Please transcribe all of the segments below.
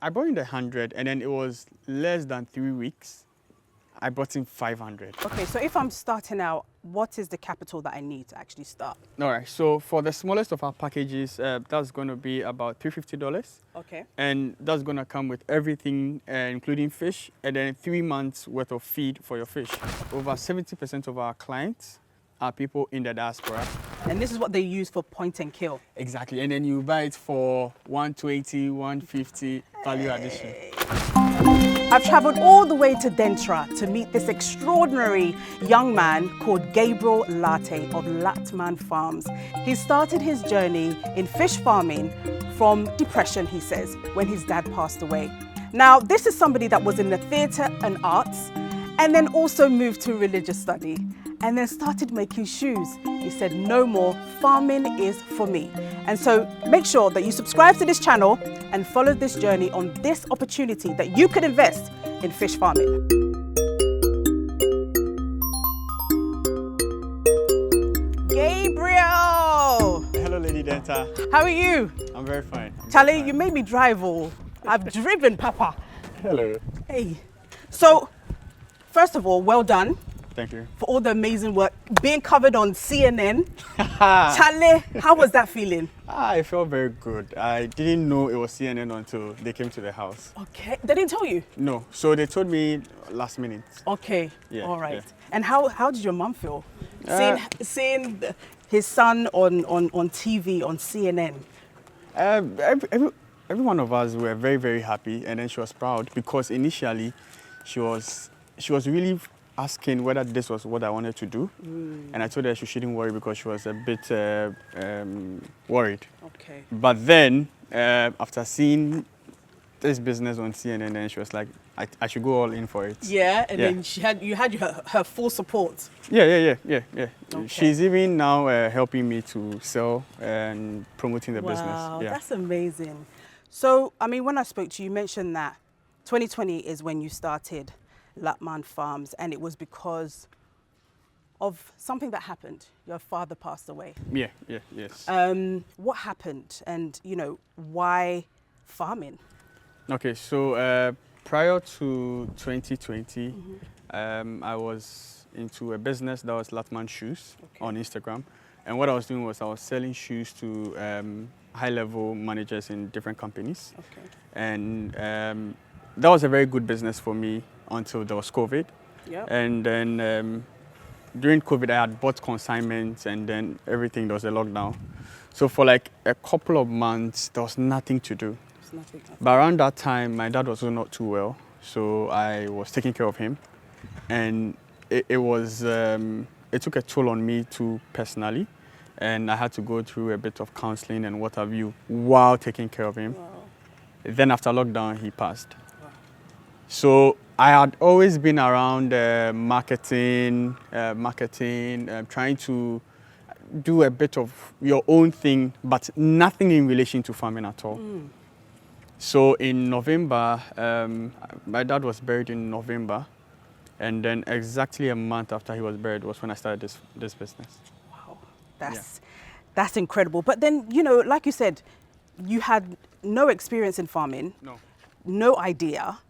I brought in the 100, and then it was less than 3 weeks. I brought in 500. Okay, so if I'm starting out, what is the capital that I need to actually start? All right, so for the smallest of our packages, that's going to be about $350. Okay. And that's going to come with everything, including fish, and then 3 months worth of feed for your fish. Over 70% of our clients are people in the diaspora. And this is what they use for point and kill. Exactly, and then you buy it for 120, 150 value addition. I've traveled all the way to Dentra to meet this extraordinary young man called Gabriel Lartey of Lartman Farms. He started his journey in fish farming from depression, he says, when his dad passed away. Now, this is somebody that was in the theatre and arts and then also moved to religious study and then started making shoes. He said, no more, farming is for me. And so make sure that you subscribe to this channel and follow this journey on this opportunity that you could invest in fish farming. Gabriel! Hello, Lady Denta. How are you? I'm very fine. Charlie, you made me drive all. I've driven, Papa. Hello. Hey. So, first of all, well done. Thank you. For all the amazing work being covered on CNN. Charlie, how was that feeling? I felt very good. I didn't know it was CNN until they came to the house. Okay, they didn't tell you? No, so they told me last minute. Okay, Yeah, all right. yeah. And how did your mom feel? Seeing his son on TV, on CNN? Every one of us were very, very happy, and then she was proud because initially she was really asking whether this was what I wanted to do. And I told her she shouldn't worry because she was a bit worried. Okay. But then, after seeing this business on CNN, then she was like, I should go all in for it. Yeah, and Yeah. then you had her full support. Yeah. Okay. She's even now helping me to sell and promoting the business. Wow, Yeah. that's amazing. So, I mean, when I spoke to you, you mentioned that 2020 is when you started Lartman Farms, and it was because of something that happened. Your father passed away. Yes. What happened, and why farming? Okay, so prior to 2020, I was into a business that was Lartman Shoes on Instagram. And what I was doing was I was selling shoes to high-level managers in different companies. Okay. And that was a very good business for me until there was COVID. Yep. And then during COVID, I had bought consignments, and then everything, there was a lockdown. So for like a couple of months, there was nothing to do. Nothing. But around that time, my dad was also not too well, so I was taking care of him. And it took a toll on me too personally. And I had to go through a bit of counseling and what have you while taking care of him. Wow. Then after lockdown, he passed. Wow. So I had always been around marketing, trying to do a bit of your own thing, but nothing in relation to farming at all. So in November, my dad was buried in November, and then exactly a month after he was buried was when I started this business. Wow, that's incredible. But then, like you said, you had no experience in farming. No idea.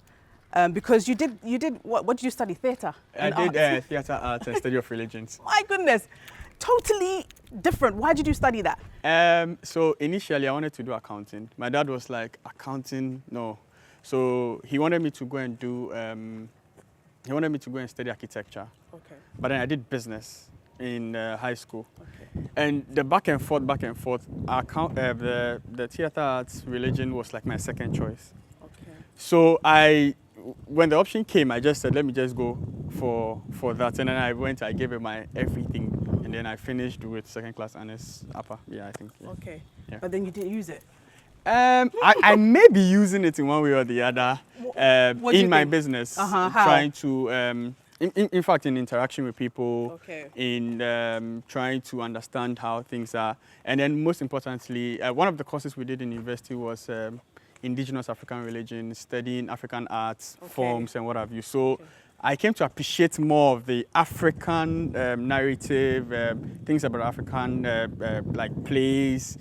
Because you did what did you study? Theatre? I did theatre arts and study of religions. My goodness, totally different. Why did you study that? So initially I wanted to do accounting. My dad was like, accounting, no. So he wanted me to go and study architecture. Okay. But then I did business in high school. Okay. And the back and forth, the theatre arts religion was like my second choice. Okay. So when the option came, I just said, let me just go for that. And then I gave it my everything. And then I finished with second class honors upper. Yeah, I think. Yeah. Okay. Yeah. But then you didn't use it? I may be using it in one way or the other in my business. Trying to, in fact, in interaction with people, in trying to understand how things are. And then most importantly, one of the courses we did in university was indigenous African religion, studying African arts, forms and what have you. So I came to appreciate more of the African narrative, things about African like plays,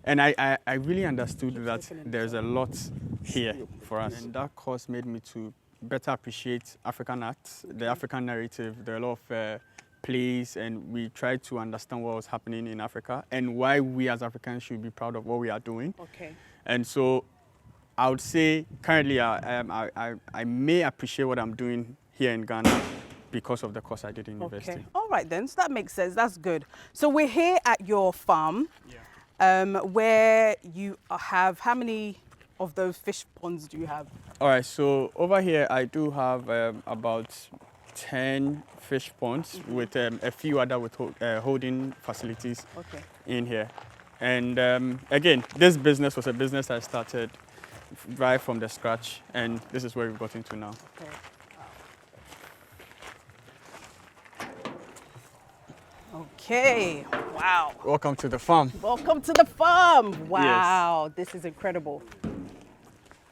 And I really understood that there's a lot here for us. And that course made me to better appreciate African art, the African narrative. There are a lot of plays, and we tried to understand what was happening in Africa and why we as Africans should be proud of what we are doing. Okay. And so I would say currently I may appreciate what I'm doing here in Ghana because of the course I did in university. Okay. All right then, so that makes sense. That's good. So we're here at your farm, where you have, how many of those fish ponds do you have? All right, so over here I do have about 10 fish ponds with a few other holding facilities in here. And again, this business was a business I started right from the scratch, and this is where we've got into now. Okay. Okay, wow. Welcome to the farm. Welcome to the farm. Wow, This is incredible.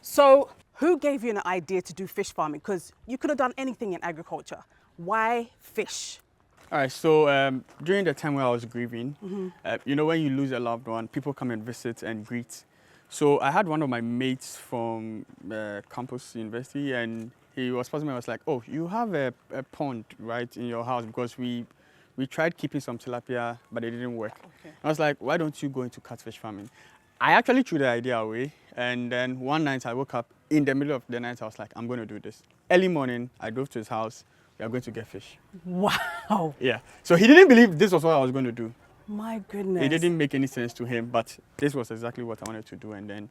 So who gave you an idea to do fish farming? Because you could have done anything in agriculture. Why fish? All right, so during the time where I was grieving, you know, when you lose a loved one, people come and visit and greet. So I had one of my mates from campus university, and he was passing me. I was like, oh, you have a pond, right, in your house? Because we tried keeping some tilapia, but it didn't work. Okay. I was like, why don't you go into catfish farming? I actually threw the idea away. And then one night I woke up in the middle of the night. I was like, I'm going to do this. Early morning, I drove to his house. We are going to get fish. Wow. Yeah. So he didn't believe this was what I was going to do. My goodness. It didn't make any sense to him, but this was exactly what I wanted to do. And then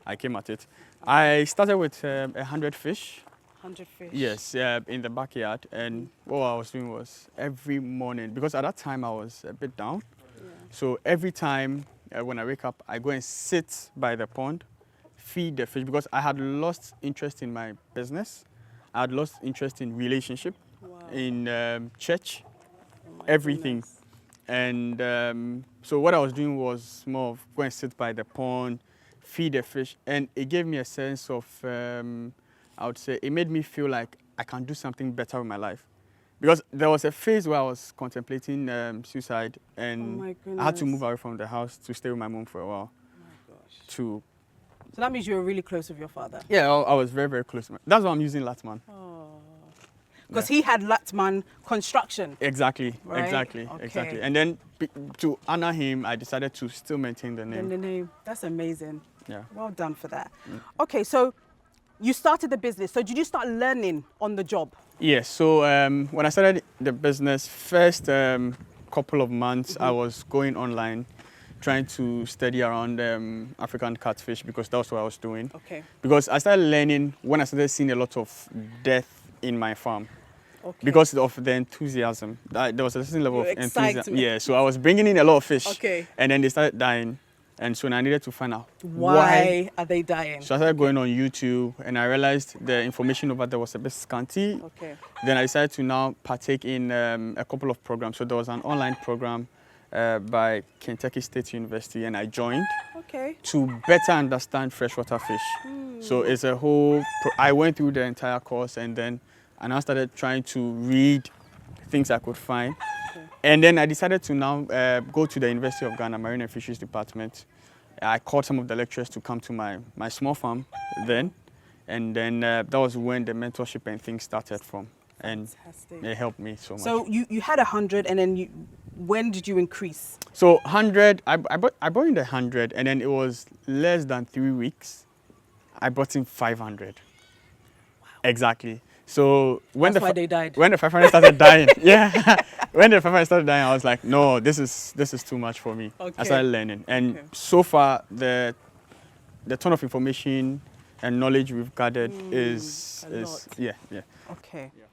I came at it. I started with 100 fish. 100 fish? Yes, in the backyard. And what I was doing was every morning, because at that time I was a bit down. Yeah. So every time when I wake up, I go and sit by the pond, feed the fish, because I had lost interest in my business. I had lost interest in relationship, in church, everything. Goodness. And so what I was doing was more of go and sit by the pond, feed the fish, and it gave me a sense of, I would say, it made me feel like I can do something better with my life. Because there was a phase where I was contemplating suicide, and I had to move away from the house to stay with my mom for a while. Oh my gosh. So that means you were really close with your father? Yeah, I was very, very close. That's why I'm using Lartman. Oh. Because he had Lartman construction. Exactly, right? exactly, Okay. exactly. And then to honor him, I decided to still maintain the name. And the name. That's amazing. Yeah. Well done for that. Okay, so you started the business. So did you start learning on the job? Yes. So when I started the business, first couple of months, I was going online, trying to study around African catfish, because that was what I was doing. Okay. Because I started learning when I started seeing a lot of death in my farm. Okay. Because of the enthusiasm. There was a certain level of enthusiasm. Excitement. Yeah, so I was bringing in a lot of fish. Okay. And then they started dying. And so I needed to find out why are they dying. So I started going on YouTube, and I realized the information over there was a bit scanty. Okay. Then I decided to now partake in a couple of programs. So there was an online program by Kentucky State University, and I joined to better understand freshwater fish. So it's a whole, I went through the entire course, and then I now started trying to read things I could find. And then I decided to now go to the University of Ghana Marine and Fisheries Department. I called some of the lecturers to come to my small farm then. And then that was when the mentorship and things started from. And fantastic. It helped me so much. So you had 100, and then when did you increase? So 100, I brought in the 100, and then it was less than 3 weeks. I brought in 500. Wow. Exactly. So when That's why they died. When the 500 started dying, yeah. When the 500 started dying, I was like, no, this is too much for me. Okay. I started learning, and so far the ton of information and knowledge we've gathered is yeah. Okay. Yeah.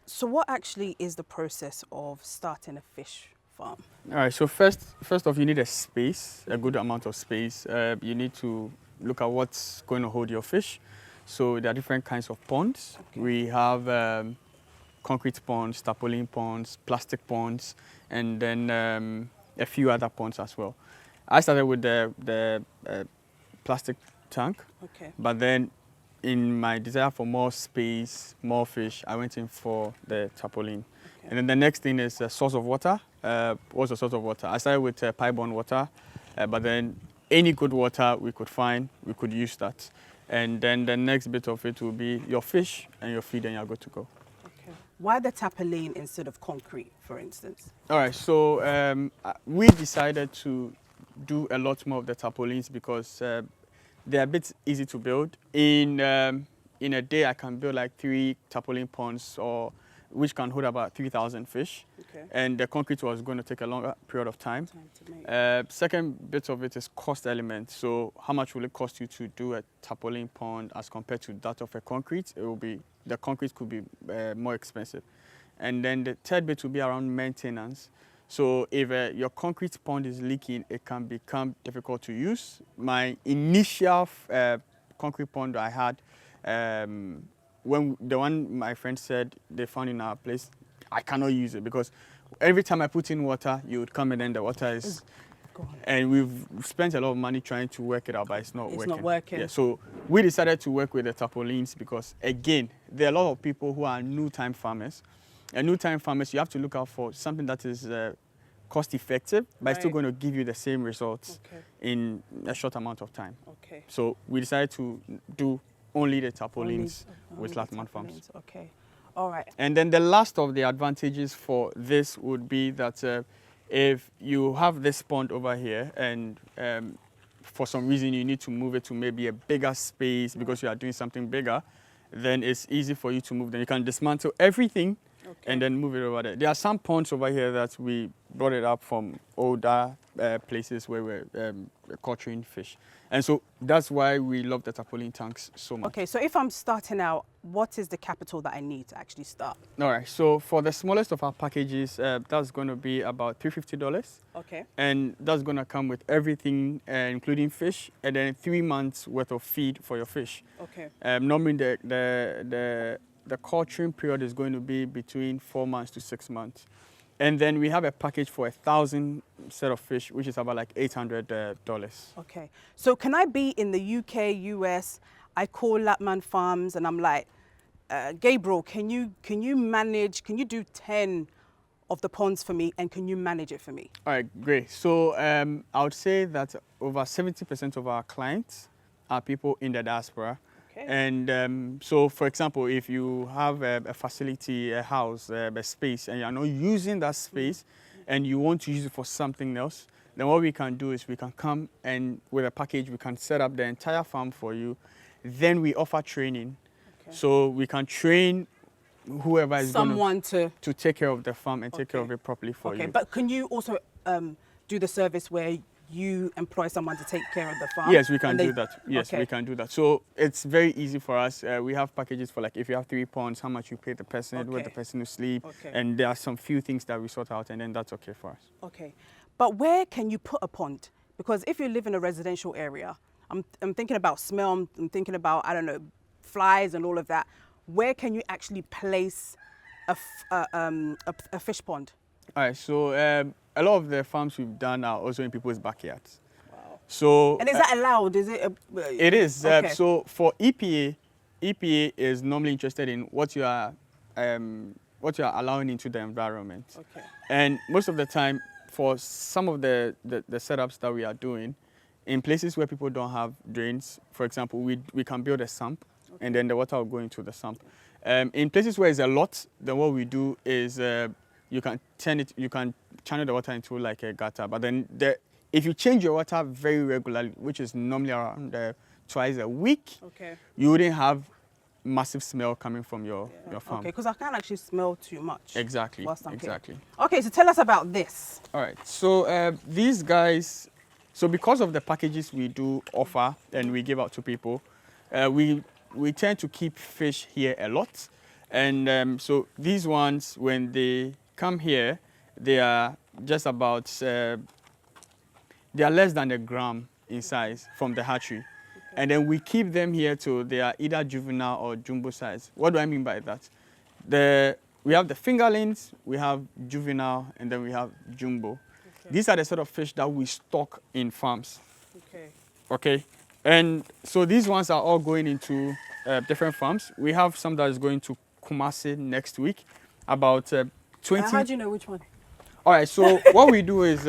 So what actually is the process of starting a fish farm? All right. So first off, you need a space, a good amount of space. You need to look at what's going to hold your fish. So there are different kinds of ponds. Okay. We have concrete ponds, tarpaulin ponds, plastic ponds, and then a few other ponds as well. I started with the plastic tank, but then in my desire for more space, more fish, I went in for the tarpaulin. Okay. And then the next thing is a source of water. What's the source of water? I started with pipe-borne water, but then any good water we could find, we could use that. And then the next bit of it will be your fish and your feed, and you're good to go. Okay. Why the tarpaulin instead of concrete, for instance? All right, so we decided to do a lot more of the tarpaulins because they're a bit easy to build. In a day, I can build like 3 tarpaulin ponds, which can hold about 3,000 fish. Okay. And the concrete was going to take a longer period of time. To make. Second bit of it is cost element. So how much will it cost you to do a tarpaulin pond as compared to that of a concrete? The concrete could be more expensive. And then the third bit will be around maintenance. So if your concrete pond is leaking, it can become difficult to use. My initial concrete pond I had, when the one my friend said they found in our place, I cannot use it because every time I put in water, you would come and then the water is gone. And we've spent a lot of money trying to work it out, but it's not working. It's not working. Yeah, so we decided to work with the tarpaulins because, again, there are a lot of people who are new-time farmers. And new-time farmers, you have to look out for something that is cost-effective, but it's still going to give you the same results in a short amount of time. Okay. So we decided to do only the tarpaulins with Lartman Farms. Okay. All right. And then the last of the advantages for this would be that if you have this pond over here and for some reason you need to move it to maybe a bigger space because you are doing something bigger, then it's easy for you to move. Then you can dismantle everything and then move it over there. There are some ponds over here that we brought it up from older places where we're culturing fish. And so that's why we love the tarpaulin tanks so much. Okay, so if I'm starting out, what is the capital that I need to actually start? All right, so for the smallest of our packages, that's going to be about $350. Okay. And that's going to come with everything, including fish, and then 3 months worth of feed for your fish. Okay. Normally, the culturing period is going to be between 4 months to 6 months. And then we have a package for 1,000 set of fish, which is about like $800. Okay. So can I be in the UK, US, I call Lartman Farms and I'm like, Gabriel, can you do 10 of the ponds for me and can you manage it for me? All right, great. So I would say that over 70% of our clients are people in the diaspora. And so, for example, if you have a facility, a house, a space, and you're not using that space and you want to use it for something else, then what we can do is we can come and with a package, we can set up the entire farm for you. Then we offer training. So we can train whoever is going to take care of the farm and take care of it properly for you. But can you also do the service where you employ someone to take care of the farm? Yes, we can do that. Yes, we can do that. So it's very easy for us. We have packages for like if you have 3 ponds, how much you pay the person, where the person will sleep. And there are some few things that we sort out and then that's okay for us. Okay. But where can you put a pond? Because if you live in a residential area, I'm thinking about smell, I'm thinking about, I don't know, flies and all of that. Where can you actually place a fish pond? All right, so a lot of the farms we've done are also in people's backyards. Wow. So, and is that allowed? Is it? It is. So for EPA is normally interested in what you are allowing into the environment. Okay. And most of the time, for some of the setups that we are doing, in places where people don't have drains, for example, we can build a sump, and then the water will go into the sump. In places where it's a lot, then what we do is you can channel the water into like a gutter. But then if you change your water very regularly, which is normally around twice a week, you wouldn't have massive smell coming from your farm. Okay, because I can't actually smell too much. Exactly, exactly. Okay, so tell us about this. All right, so these guys, so because of the packages we do offer and we give out to people, we tend to keep fish here a lot. And so these ones, when they come here, they are just about, they are less than a gram in size from the hatchery. And then we keep them here till they are either juvenile or jumbo size. What do I mean by that? We have the fingerlings, we have juvenile, and then we have jumbo. These are the sort of fish that we stock in farms. Okay. And so these ones are all going into different farms. We have some that is going to Kumasi next week, about 20. How do you know which one? All right, so what we do is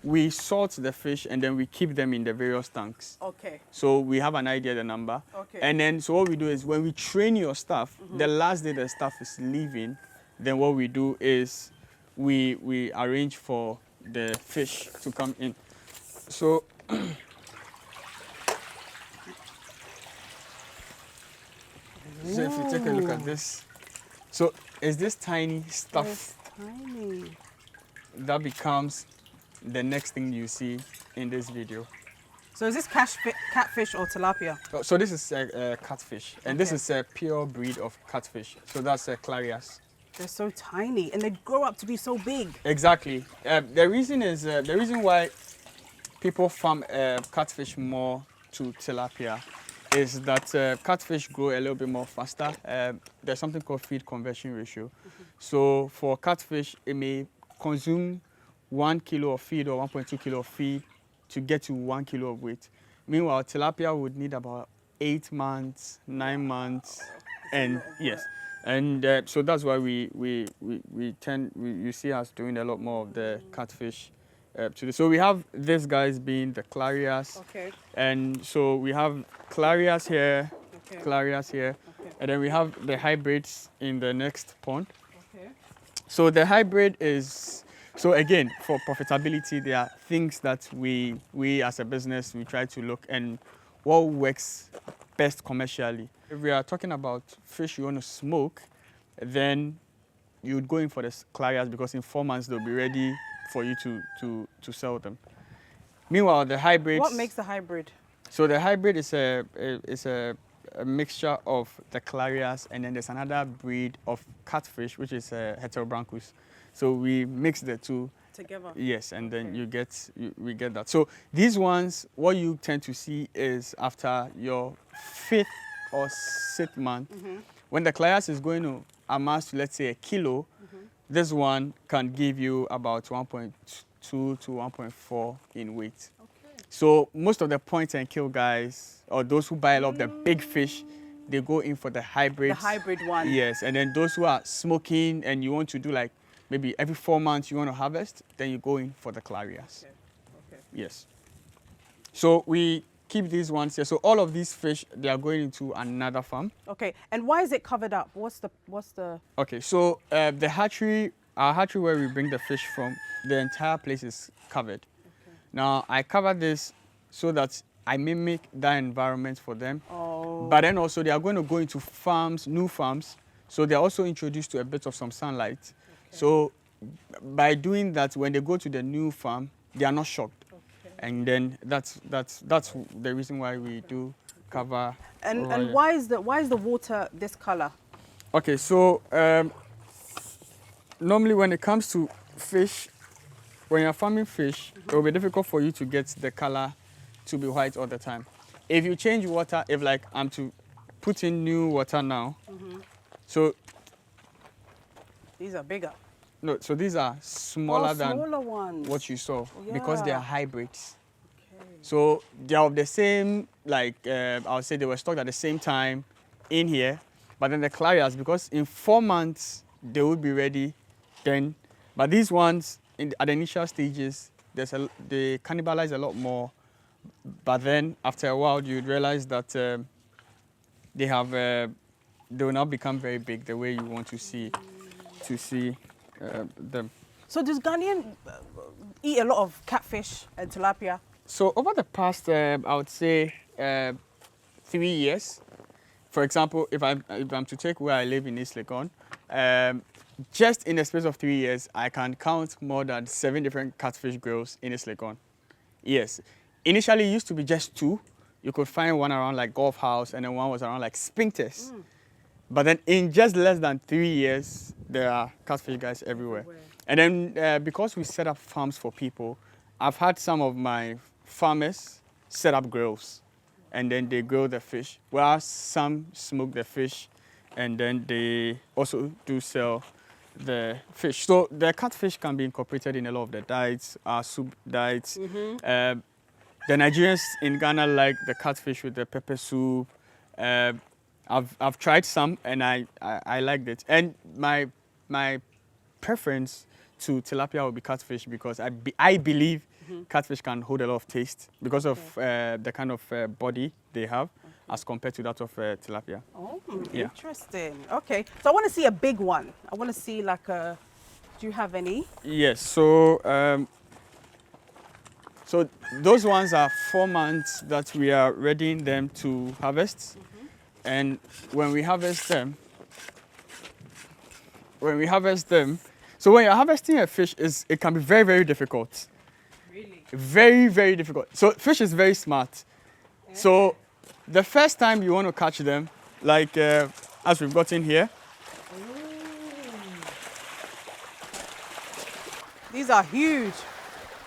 we sort the fish and then we keep them in the various tanks. Okay. So we have an idea of the number. Okay. And then, so what we do is when we train your staff, the last day the staff is leaving, then what we do is we arrange for the fish to come in. So, so if you take a look at this, so is this tiny stuff It's tiny. that becomes the next thing you see in this video. So is this catfish or tilapia? So this is a catfish, and this Okay. is a pure breed of catfish. So that's clarias. They're so tiny and they grow up to be so big. Exactly. The reason why people farm catfish more to tilapia is that catfish grow a little bit more faster. There's something called feed conversion ratio. So for catfish, it may consume 1 kilo of feed or 1.2 kilo of feed to get to 1 kilo of weight. Meanwhile, tilapia would need about 8 months, 9 months, and yes. And so that's why you see us doing a lot more of the catfish today. So we have these guys being the clarias. Okay. And so we have clarias here, Okay. clarias here, Okay. and then we have the hybrids in the next pond. Okay. So the hybrid is, so again, for profitability, there are things that we as a business, we try to look and what works best commercially. If we are talking about fish you want to smoke, then you would go in for the clarias because in 4 months they'll be ready for you to sell them. Meanwhile, the hybrids. What makes the hybrid? So the hybrid is a mixture of the clarias, and then there's another breed of catfish which is heterobranchus. So we mix the two Together. yes, and then we get that. So these ones, what you tend to see is after your 5th or 6th month, when the clarias is going to amass to, let's say, 1 kilo, this one can give you about 1.2 to 1.4 in weight. Okay. So most of the point and kill guys, or those who buy a lot of the big fish, they go in for the hybrids. The hybrid one. Yes, and then those who are smoking and you want to do like maybe every 4 months you want to harvest, then you go in for the clarias. Okay. Okay. Yes. So we keep these ones here. So all of these fish, they are going into another farm. Okay. And why is it covered up? What's the? Okay, so the hatchery, our hatchery where we bring the fish from, the entire place is covered. Okay. Now, I cover this so that I mimic that environment for them. Oh. But then also they are going to go into farms, new farms. So they're also introduced to a bit of some sunlight. Okay. So by doing that, when they go to the new farm, they are not shocked. Okay. And then that's the reason why we do cover. And why is the water this color? Okay, so normally when it comes to fish, when you're farming fish, it will be difficult for you to get the color to be white all the time. If you change water, if like I'm to put in new water now, so These are bigger. no, so these are smaller than smaller ones. what you saw because they Yeah. are hybrids. Okay. So they are of the same, like I would say they were stocked at the same time in here, but then the clarias, because in 4 months they would be ready then, but these ones at the initial stages, they cannibalize a lot more, but then after a while you'd realize that they will now become very big the way you want to see them. So does Ghanaian eat a lot of catfish and tilapia? So over the past, I would say 3 years, for example, if I'm to take where I live in East Legon, just in the space of 3 years, I can count more than 7 different catfish grills in East Legon. Yes. Initially, it used to be just 2. You could find one around like Golf House, and then one was around like Spinkters. But then in just less than 3 years, there are catfish guys everywhere. And then because we set up farms for people, I've had some of my farmers set up grills, and then they grill the fish, whereas some smoke the fish, and then they also do sell the fish. So the catfish can be incorporated in a lot of the diets, our soup diets. The Nigerians in Ghana like the catfish with the pepper soup. I've tried some and I liked it. And my preference to tilapia will be catfish because I believe Catfish can hold a lot of taste because of the kind of body they have as compared to that of tilapia. Oh, Yeah. interesting. Okay, so I want to see a big one. I want to see like a. Do you have any? Yes. So those ones are 4 months that we are readying them to harvest, and when we harvest them, so when you're harvesting a fish, it can be very, very difficult. Really? Very, very difficult. So fish is very smart. So the first time you want to catch them, like as we've got in here, These are huge.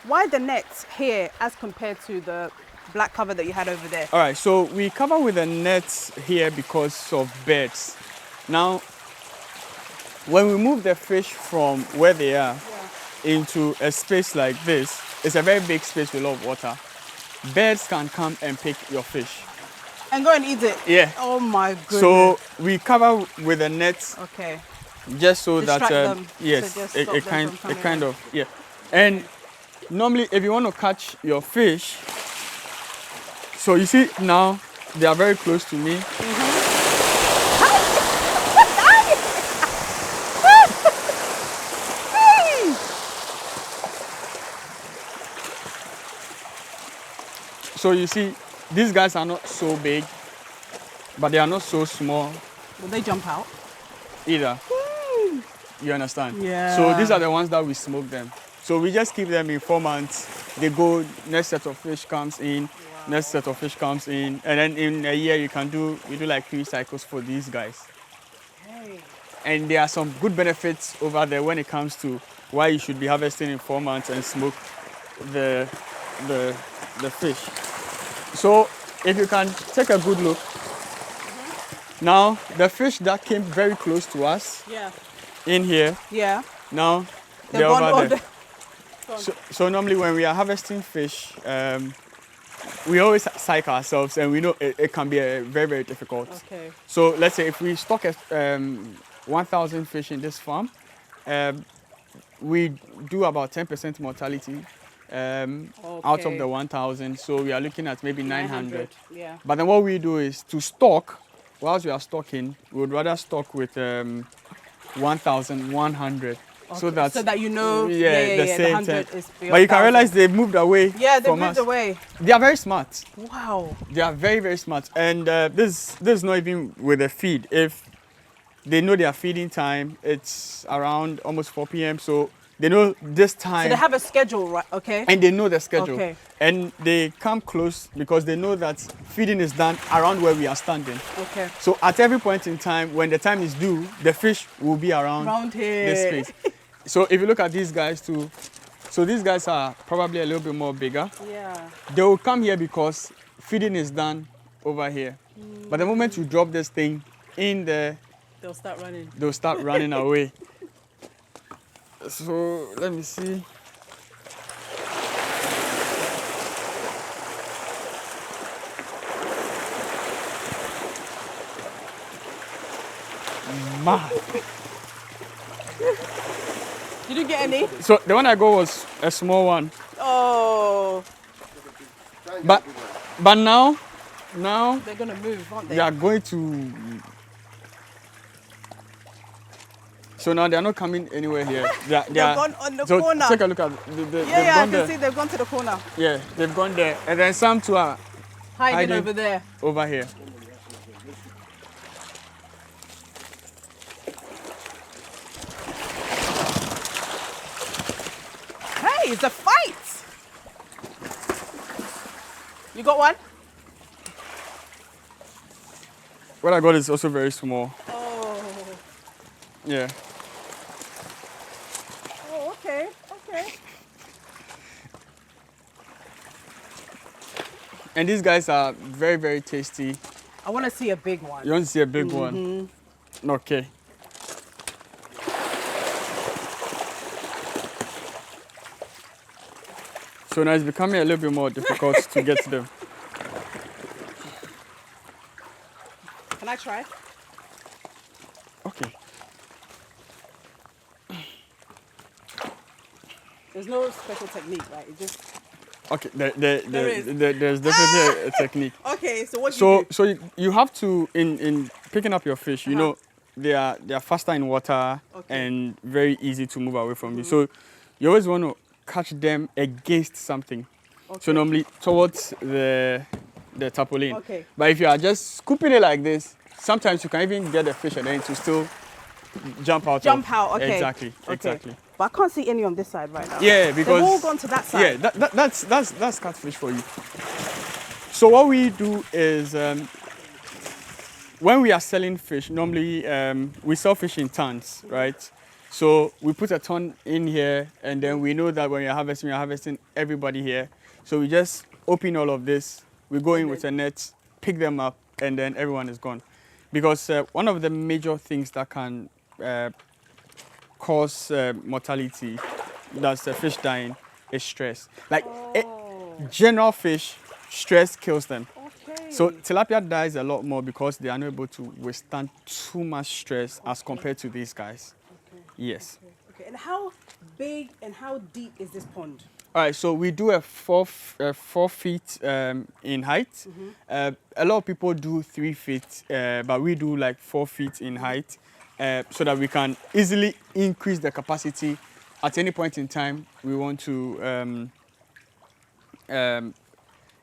Why the nets here as compared to the black cover that you had over there? all right, so we cover with a net here because of birds. Now, when we move the fish from where they are into a space like this, it's a very big space with a lot of water. Birds can come and pick your fish. And go and eat it? Yeah. Oh my goodness. So we cover with a net Okay. just so Distract that them, yes, to just it stop them kind from coming in. of yeah. And normally, if you want to catch your fish, so you see now they are very close to me. So you see, these guys are not so big, but they are not so small Will they jump out? either. You understand? Yeah. So these are the ones that we smoke them. So we just keep them in 4 months. They go, next set of fish comes in, next set of fish comes in, and then in a year we do like 3 cycles for these guys. Hey. And there are some good benefits over there when it comes to why you should be harvesting in 4 months and smoke the fish. So if you can take a good look, now the fish that came very close to us Yeah. in here, Yeah. now They're they're gone over all there. the- So normally when we are harvesting fish, we always psych ourselves, and we know it can be very, very difficult. Okay. So let's say if we stock 1,000 fish in this farm, we do about 10% mortality out of Okay. the 1,000. So we are looking at maybe 900. Yeah. But then what we do is to stock, whilst we are stocking, we would rather stock with 1,100. So that you know, the the same 100 time. is But you can realize they've moved away Yeah, they from moved us. away. They are very smart. Wow. They are very, very smart. And this is not even with the feed. If they know their feeding time, it's around almost 4 p.m. So they know this time. So they have a schedule, right? Okay. And they know the schedule. Okay. And they come close because they know that feeding is done around where we are standing. Okay. So at every point in time, when the time is due, the fish will be around here. this space. So if you look at these guys too, so these guys are probably a little bit more bigger. Yeah. They will come here because feeding is done over here. But the moment you drop this thing in there, They'll start running. they'll start running away. So let me see. Man. Did you get any? So the one I got was a small one. Oh, But now they're gonna move, aren't they? they are going to. So now they are not coming anywhere here. They They've are, gone on the so corner. take a look at. They've Yeah, I gone can there. see they've gone to the corner. Yeah, they've gone there, and then some two are Hiding Hiding. over there. over here. Hey, it's a fight! You got one? What I got is also very small. Oh. Yeah. Oh, okay, okay. And these guys are very, very tasty. I want to see a big one. You want to see a big one? Okay. So now it's becoming a little bit more difficult to get them. Can I try? Okay. There's no special technique, right? It just Okay, is. there's definitely a technique. Okay, so what do you do? So you have to in picking up your fish. You know, they are faster in water and very easy to move away from you. So you always want to catch them against something. So normally towards the tarpaulin. Okay. But if you are just scooping it like this, sometimes you can even get the fish and then to still jump out. Okay. Exactly. Exactly. But I can't see any on this side right now. Yeah, because they've all gone to that side. Yeah, that's catfish for you. So what we do is when we are selling fish, normally we sell fish in tons, right? So we put a ton in here, and then we know that when we're harvesting everybody here. So we just open all of this, we go in with a net, pick them up, and then everyone is gone. Because one of the major things that can cause mortality, that's the fish dying, is stress. Like general fish, stress kills them. Okay. So tilapia dies a lot more because they are not able to withstand too much stress as compared to these guys. Okay. Yes. Okay. And how big and how deep is this pond? All right, so we do a 4 feet in height. A lot of people do 3 feet, but we do like 4 feet in height, so that we can easily increase the capacity at any point in time. We want to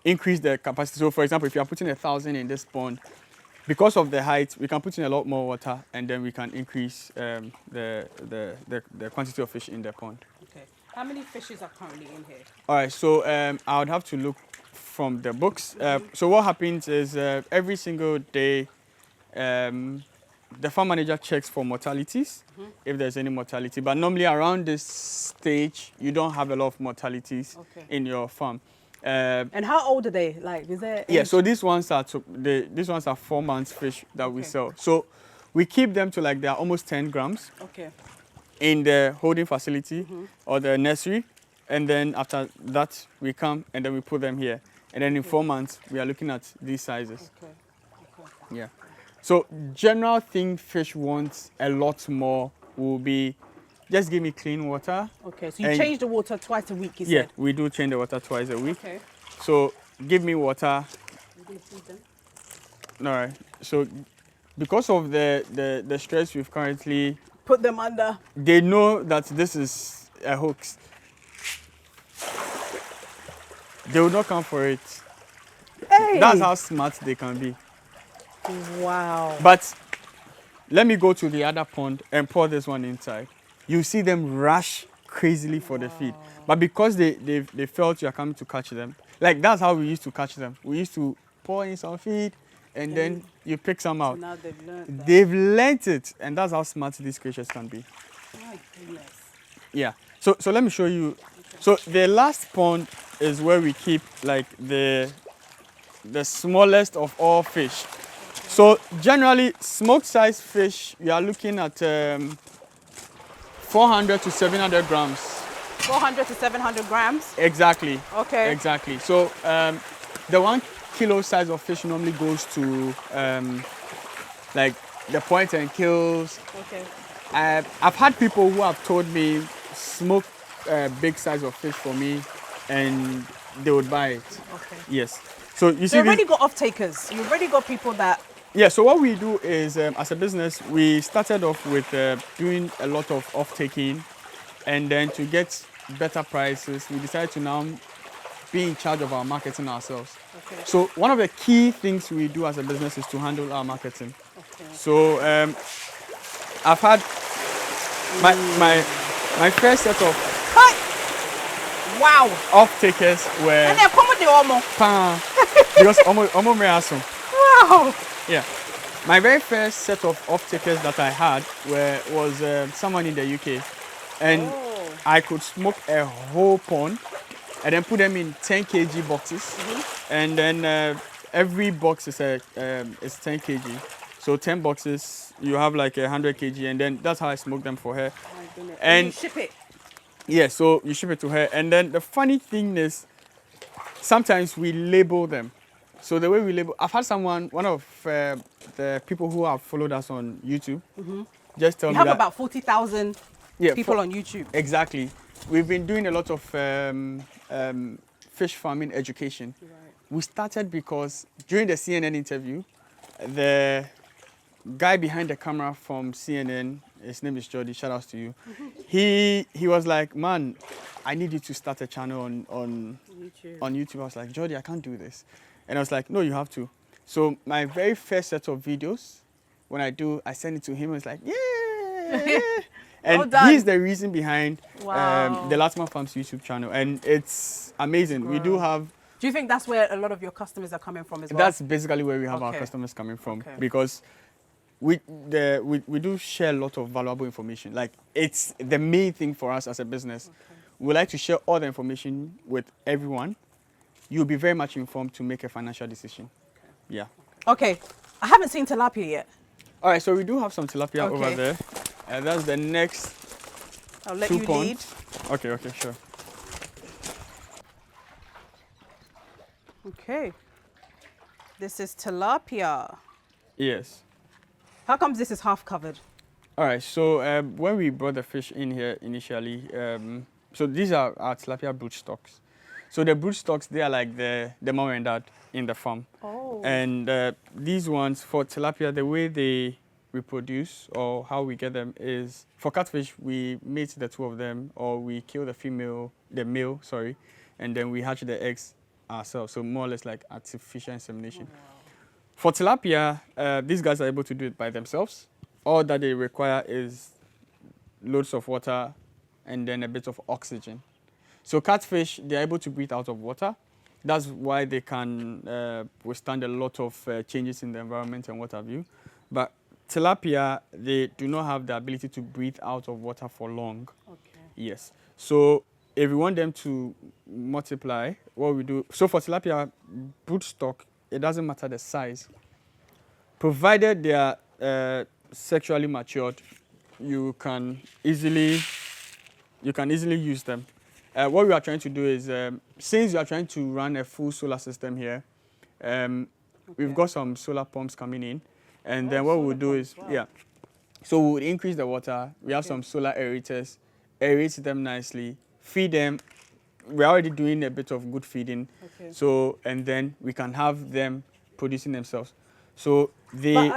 increase the capacity. So, for example, if you are putting 1,000 in this pond, because of the height, we can put in a lot more water, and then we can increase the quantity of fish in the pond. Okay. How many fishes are currently in here? All right, so I would have to look from the books. So what happens is every single day, the farm manager checks for mortalities, if there's any mortality. But normally around this stage, you don't have a lot of mortalities in your farm. And how old are they? Like, is there? Yeah, so these ones are 4 months fish that we sell. So we keep them to like they are almost 10 grams. Okay. In the holding facility or the nursery, and then after that we come and then we put them here, and then in 4 months we are looking at these sizes. Okay. Yeah. So general thing fish wants a lot more will be just give me clean water. Okay. So you change the water twice a week, you said? Yeah, we do change the water twice a week. Okay. So give me water. You're gonna feed them? All right. So because of the stress we've currently put them under. They know that this is a hoax. They will not come for it. Hey. That's how smart they can be. Wow. But let me go to the other pond and pour this one inside. You see them rush crazily for the feed. But because they felt you are coming to catch them, like that's how we used to catch them. We used to pour in some feed, and then you pick some out. So now they've learned that. They've learned it, and that's how smart these creatures can be. My goodness. Yeah. So let me show you. Okay. So the last pond is where we keep like the smallest of all fish. Okay. So generally, smoked size fish, we are looking at 400 to 700 grams. 400 to 700 grams? Exactly. Okay. Exactly. So the 1 kilo size of fish normally goes to like the point and kills. Okay. I've had people who have told me smoke big size of fish for me, and they would buy it. Okay. Yes. So you see, you've already got off takers. You've already got people that. Yeah. So what we do is, as a business, we started off with doing a lot of off taking, and then to get better prices, we decided to now be in charge of our marketing ourselves. Okay. So one of the key things we do as a business is to handle our marketing. Okay. So I've had my first set of off takers were because wow. Yeah. My very first set of off takers that I had was someone in the UK, and I could smoke a whole pond and then put them in 10 kg boxes, and then every box is 10 kg. So 10 boxes, you have like 100 kg, and then that's how I smoke them for her. Oh my goodness. And you ship it? Yeah, so you ship it to her. And then the funny thing is, sometimes we label them. So the way we label, I've had one of the people who have followed us on YouTube, just tell me that. You have about 40,000 people on YouTube. Exactly. We've been doing a lot of fish farming education. Right. We started because during the CNN interview, the guy behind the camera from CNN, his name is Jordi, shout out to you. He was like, man, I need you to start a channel on YouTube. I was like, Jordi, I can't do this. And I was like, no, you have to. So my very first set of videos, when I send it to him, it's like, yeah. And Well he's the reason behind Wow. the Lartman Farms YouTube channel. And it's amazing. We do have... Do you think that's where a lot of your customers are coming from as well? That's basically where we have our Okay. customers coming from. Okay. Because we do share a lot of valuable information. Like, it's the main thing for us as a business. Okay. We like to share all the information with everyone. You'll be very much informed to make a financial decision. Okay. Yeah. Okay, I haven't seen tilapia yet. All right, so we do have some tilapia Okay. over there. That's the next I'll let 2 you lead. ponds. Okay, sure. Okay. This is tilapia. Yes. How comes this is half covered? All right, so when we brought the fish in here initially, so these are our tilapia brood stocks. So the brood stocks, they are like the mom and dad in the farm. Oh. And these ones, for tilapia, the way they reproduce or how we get them is, for catfish, we mate the 2 of them, or we kill the male, and then we hatch the eggs ourselves. So more or less like artificial insemination. Oh, wow. For tilapia, these guys are able to do it by themselves. All that they require is loads of water and then a bit of oxygen. So catfish, they're able to breathe out of water. That's why they can withstand a lot of changes in the environment and what have you. But tilapia, they do not have the ability to breathe out of water for long. Okay. Yes. So if we want them to multiply, what we do, so for tilapia broodstock, it doesn't matter the size. Provided they are sexually matured, you can easily use them. What we are trying to do is, since you are trying to run a full solar system here, we've got some solar pumps coming in, and then what we'll do is, so we'll increase the water. We have some solar aerators, aerate them nicely, feed them. We're already doing a bit of good feeding, so, and then we can have them producing themselves. So they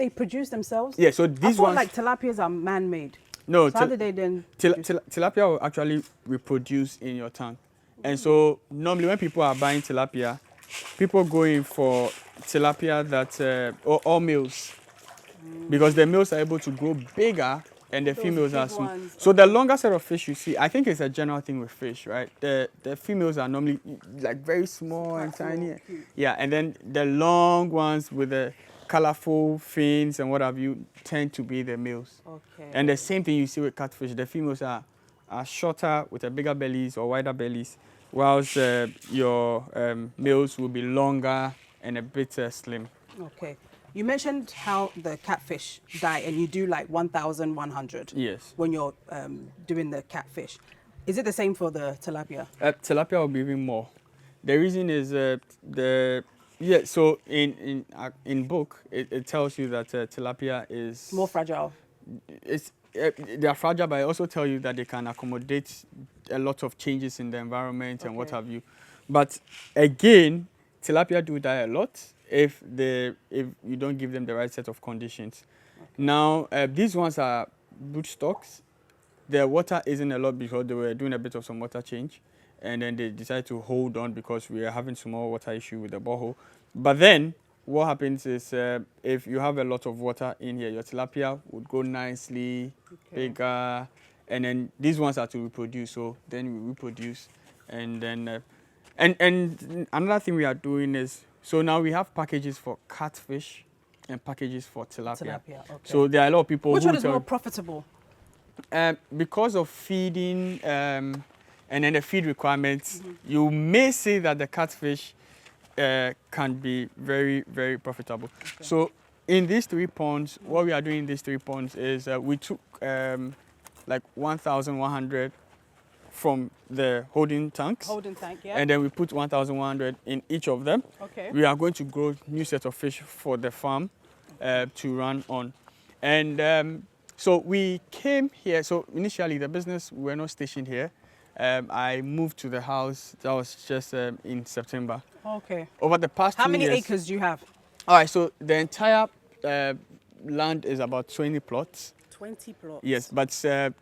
produce themselves? Yeah, so these I thought ones, like tilapias are man-made. no, So how do they then? tilapia will actually reproduce in your tank. And so normally when people are buying tilapia, people go in for tilapia that, or all males, because the males are able to grow bigger and the females are small. So the longer set of fish you see, I think it's a general thing with fish, right? The females are normally like very small and tiny. Yeah, and then the long ones with the colorful fins and what have you tend to be the males. Okay. And the same thing you see with catfish. The females are shorter with a bigger bellies or wider bellies, whilst your males will be longer and a bit slim. Okay. You mentioned how the catfish die and you do like 1,100. Yes. When you're doing the catfish. Is it the same for the tilapia? Tilapia will be even more. The reason is so in book it tells you that tilapia is More fragile. They are fragile, but I also tell you that they can accommodate a lot of changes in the environment and what have you. But again, tilapia do die a lot if you don't give them the right set of conditions. Now, these ones are brood stocks. The water isn't a lot because they were doing a bit of some water change. And then they decided to hold on because we are having some more water issue with the borehole. But then what happens is if you have a lot of water in here, your tilapia would go nicely, bigger, and then these ones are to reproduce. So then we reproduce, and then and another thing we are doing is, so now we have packages for catfish and packages for tilapia. So there are a lot of people. Which one is more profitable? Because of feeding. And then the feed requirements, you may say that the catfish can be very, very profitable. Okay. So in these 3 ponds, what we are doing in these 3 ponds is we took like 1,100 from the holding tanks. Holding tank, yeah. And then we put 1,100 in each of them. Okay. We are going to grow new set of fish for the farm to run on. And so we came here. So initially the business, we were not stationed here. I moved to the house. That was just in September. Okay. Over the past How 2 many years, acres do you have? All right, so the entire land is about 20 plots. 20 plots. Yes, but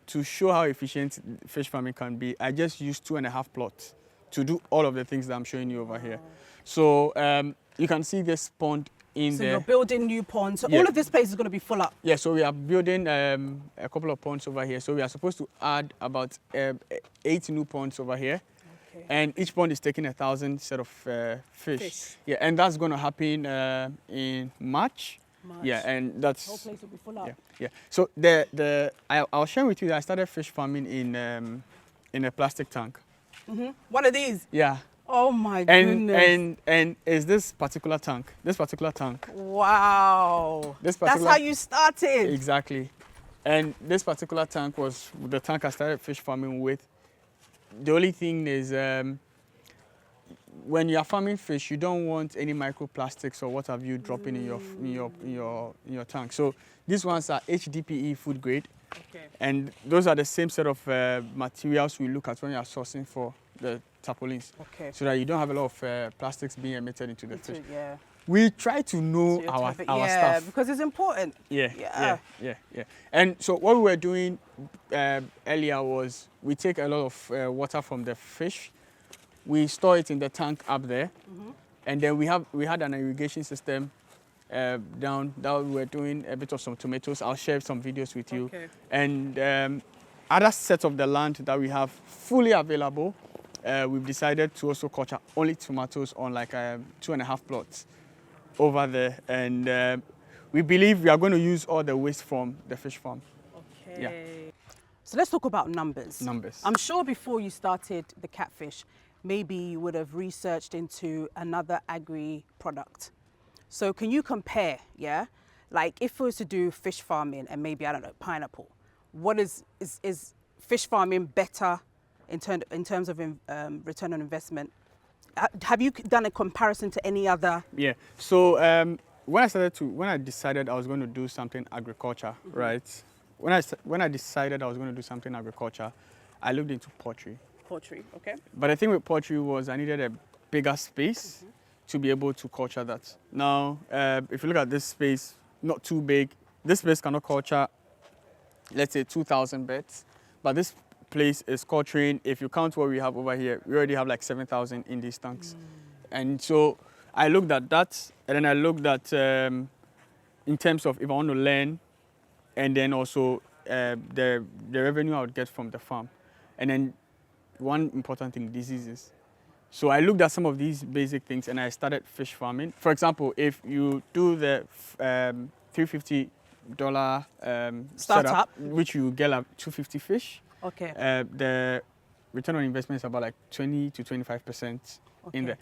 to show how efficient fish farming can be, I just used 2.5 plots to do all of the things that I'm showing you over here. So you can see this pond in So there. you're building new ponds. So Yeah. all of this place is going to be full up. Yeah, so we are building a couple of ponds over here. So we are supposed to add about 8 new ponds over here. Okay. And each pond is taking 1,000 set of fish. Yeah, and that's going to happen in March. Yeah, and that's... The whole place will be full up. Yeah, yeah. So I'll share with you that I started fish farming in a plastic tank. One of these? Yeah. Oh my goodness. And is this particular tank. Wow. That's how you started. Exactly. And this particular tank was the tank I started fish farming with. The only thing is when you are farming fish, you don't want any microplastics or what have you dropping in your tank. So these ones are HDPE food grade. Okay. And those are the same set of materials we look at when you are sourcing for the tarpaulins. Okay. So that you don't have a lot of plastics being emitted into the fish. Yeah. We try to know So our stuff. stuff. Because it's important. Yeah. And so what we were doing earlier was we take a lot of water from the fish, we store it in the tank up there, and then we had an irrigation system down that we were doing a bit of some tomatoes. I'll share some videos with you. Okay. And other sets of the land that we have fully available, we've decided to also culture only tomatoes on like 2.5 plots over there, and we believe we are going to use all the waste from the fish farm. Okay. Yeah. So let's talk about numbers. Numbers. I'm sure before you started the Catfish, maybe you would have researched into another agri product. So can you compare, yeah? Like if we was to do fish farming and maybe, I don't know, pineapple, what is fish farming better in terms of return on investment? Have you done a comparison to any other? Yeah. So when I decided I was going to do something agriculture, right? When I decided I was going to do something agriculture, I looked into poultry. Poultry, okay. But the thing with poultry was I needed a bigger space to be able to culture that. Now, if you look at this space, not too big. This space cannot culture, let's say 2,000 birds, but this place is culturing. If you count what we have over here, we already have like 7,000 in these tanks. And so I looked at that, and then I looked at in terms of if I want to learn, and then also the revenue I would get from the farm. And then one important thing, diseases. So I looked at some of these basic things and I started fish farming. For example, if you do the $350 Startup, which you get like 250 fish, okay. The return on investment is about like 20 to 25% in there.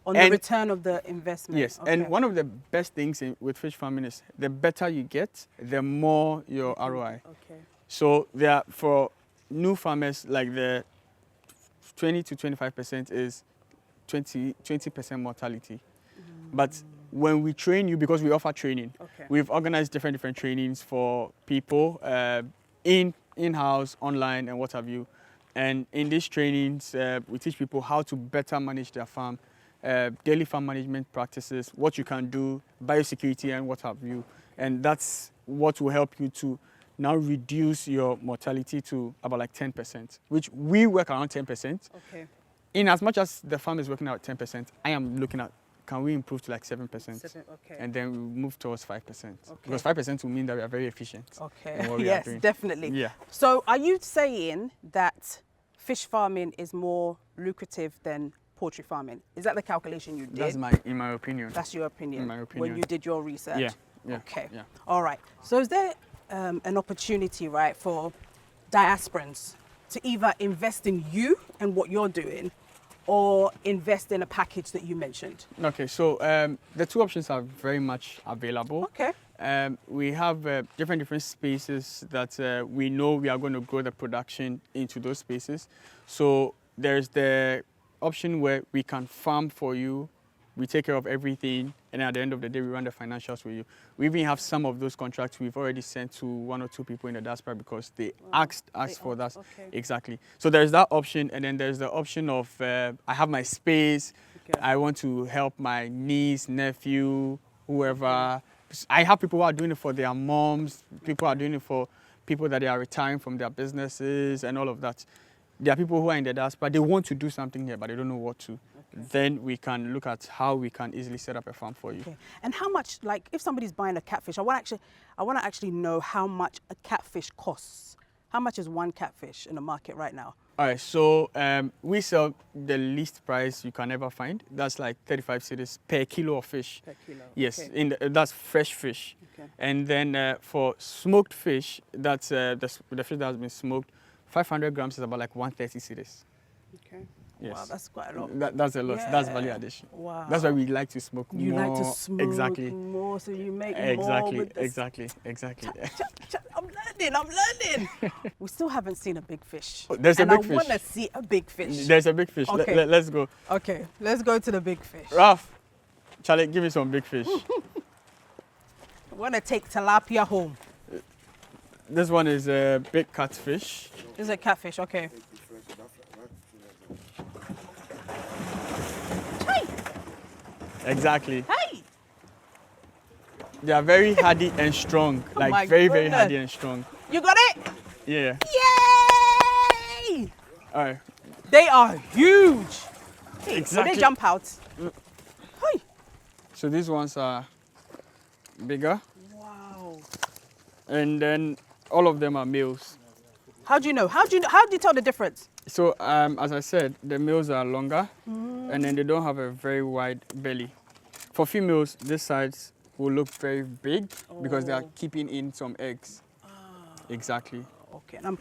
On the return of the investment. Yes, okay. and one of the best things with fish farming is the better you get, the more your ROI. Okay. So there, for new farmers, like the 20 to 25% is 20% mortality. But when we train you, because we offer training, we've organized different trainings for people in-house, online, and what have you. And in these trainings, we teach people how to better manage their farm, daily farm management practices, what you can do, biosecurity, and what have you. And that's what will help you to now reduce your mortality to about like 10%, which we work around 10%. Okay. In as much as the farm is working out 10%, I am looking at, can we improve to like 7%? Okay. And then we move towards 5%. Okay. Because 5% will mean that we are very efficient. Okay. Yes, definitely. Yeah. So are you saying that fish farming is more lucrative than poultry farming? Is that the calculation you did? That's in my opinion. That's your opinion. In my opinion. When you did your research? Yeah. Okay. Yeah. All right. So is there an opportunity, right, for diasporans to either invest in you and what you're doing, or invest in a package that you mentioned? Okay, so the two options are very much available. Okay. We have different spaces that we know we are going to grow the production into those spaces. So there's the option where we can farm for you, we take care of everything, and at the end of the day, we run the financials with you. We even have some of those contracts we've already sent to 1 or 2 people in the diaspora because they asked for that. Okay. Exactly. So there's that option, and then there's the option of I have my space. Okay. I want to help my niece, nephew, whoever. I have people who are doing it for their moms. People are doing it for people that they are retiring from their businesses and all of that. There are people who are in the diaspora, they want to do something here, but they don't know what to. Okay. Then we can look at how we can easily set up a farm for you. Okay. And how much, like, if somebody's buying a catfish, I want to actually know how much a catfish costs. How much is one catfish in the market right now? All right, so we sell the least price you can ever find. That's like 35 cedis per kilo of fish. Per kilo. Yes, Okay. that's fresh fish. Okay. And then for smoked fish, that's the fish that has been smoked, 500 grams is about like 130 cedis. Okay. Yes. Wow, that's quite a lot. That's a lot. Yeah. That's value addition. Wow. That's why we like to smoke more. You like to smoke exactly. more, so you make Exactly. more with the Exactly. I'm learning. We still haven't seen a big fish. Oh, there's a big fish. And I want to see a big fish. There's a big fish. Okay. Let's go. Okay, let's go to the big fish. Ralph, Charlie, give me some big fish. I want to take tilapia home. This one is a big catfish. This is a catfish, okay. Hey! Exactly. Hey! They are very hardy and strong. my Like very goodness. hardy and strong. You got it? Yeah. Yay! All right. They are huge. Hey, Exactly. Will they jump out? Hey! So these ones are bigger, Wow. and then all of them are males. How do you know? How do you tell the difference? So as I said, the males are longer, and then they don't have a very wide belly. For females, this sides will look very big because they are keeping in some eggs. Exactly. Okay, and I'm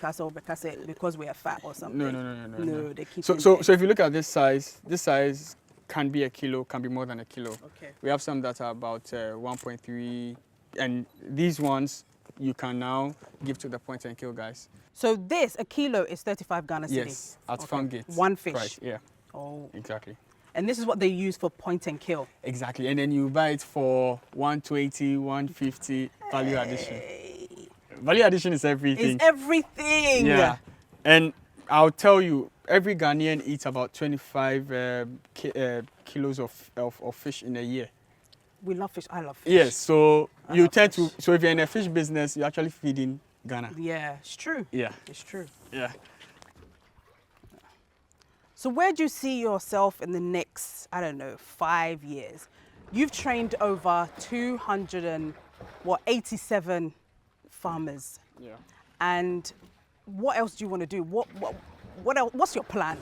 because we are fat or something. No. They keep So if you look at this size can be a kilo, can be more than a kilo. Okay. We have some that are about 1.3, and these ones you can now give to the point and kill guys. So this, a kilo is 35 Ghana cedi? Yes, at farm gate. One fish? Price, yeah. Oh. Exactly. And this is what they use for point and kill? Exactly, and then you buy it for 120, 150, value addition. Value addition is everything. It's everything. Yeah, and I'll tell you, every Ghanaian eats about 25 kilos of fish in a year. We love fish. I love fish. Yes, so you tend fish. to, so if you're in a fish business, you're actually feeding Ghana. Yeah, it's true. Yeah. It's true. Yeah. So where do you see yourself in the next, 5 years? You've trained over 287 farmers. Yeah. And what else do you want to do? What else, what's your plan?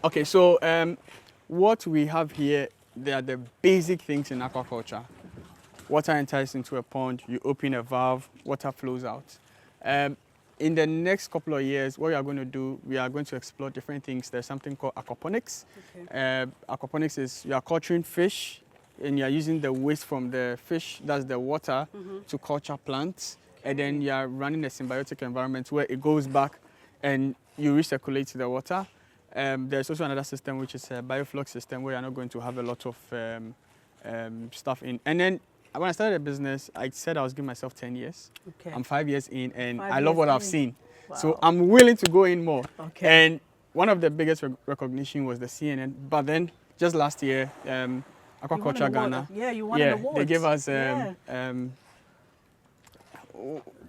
Okay, so what we have here, they are the basic things in aquaculture. Water enters into a pond, you open a valve, water flows out. In the next couple of years, what we are going to do, we are going to explore different things. There's something called aquaponics. Okay. Aquaponics is you are culturing fish and you are using the waste from the fish, that's the water, to culture plants. Okay. And then you are running a symbiotic environment where it goes back and you recirculate the water. There's also another system which is a bioflux system where you're not going to have a lot of stuff in. And then when I started a business, I said I was giving myself 10 years. Okay. I'm 5 years in and I love what I've seen. Wow. So I'm willing to go in more. Okay. And one of the biggest recognition was the CNN. But then just last year, Aquaculture Ghana. Yeah, you won an award. They gave us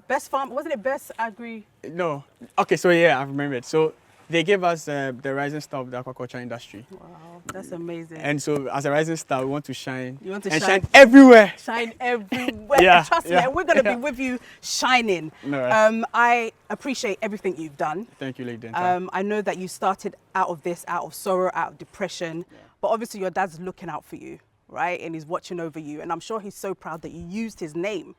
Best farm, wasn't it best agri? No. Okay, so yeah, I remembered. So they gave us the rising star of the aquaculture industry. Wow, that's amazing. And so as a rising star, we want to shine. You want to shine everywhere. Shine everywhere. Yeah, Trust me, and we're going to be with you shining. No, I appreciate everything you've done. Thank you, Lady. I know that you started out of this, out of sorrow, out of depression, but obviously your dad's looking out for you, right? And he's watching over you. And I'm sure he's so proud that you used his name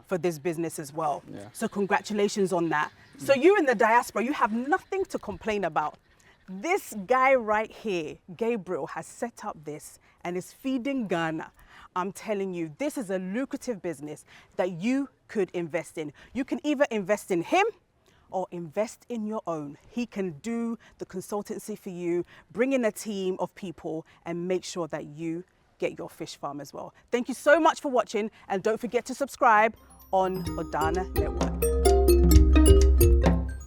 for this business as well. Yeah. So congratulations on that. So you in the diaspora, you have nothing to complain about. This guy right here, Gabriel, has set up this and is feeding Ghana. I'm telling you, this is a lucrative business that you could invest in. You can either invest in him or invest in your own. He can do the consultancy for you, bring in a team of people and make sure that you get your fish farm as well. Thank you so much for watching, and don't forget to subscribe on Odana Network.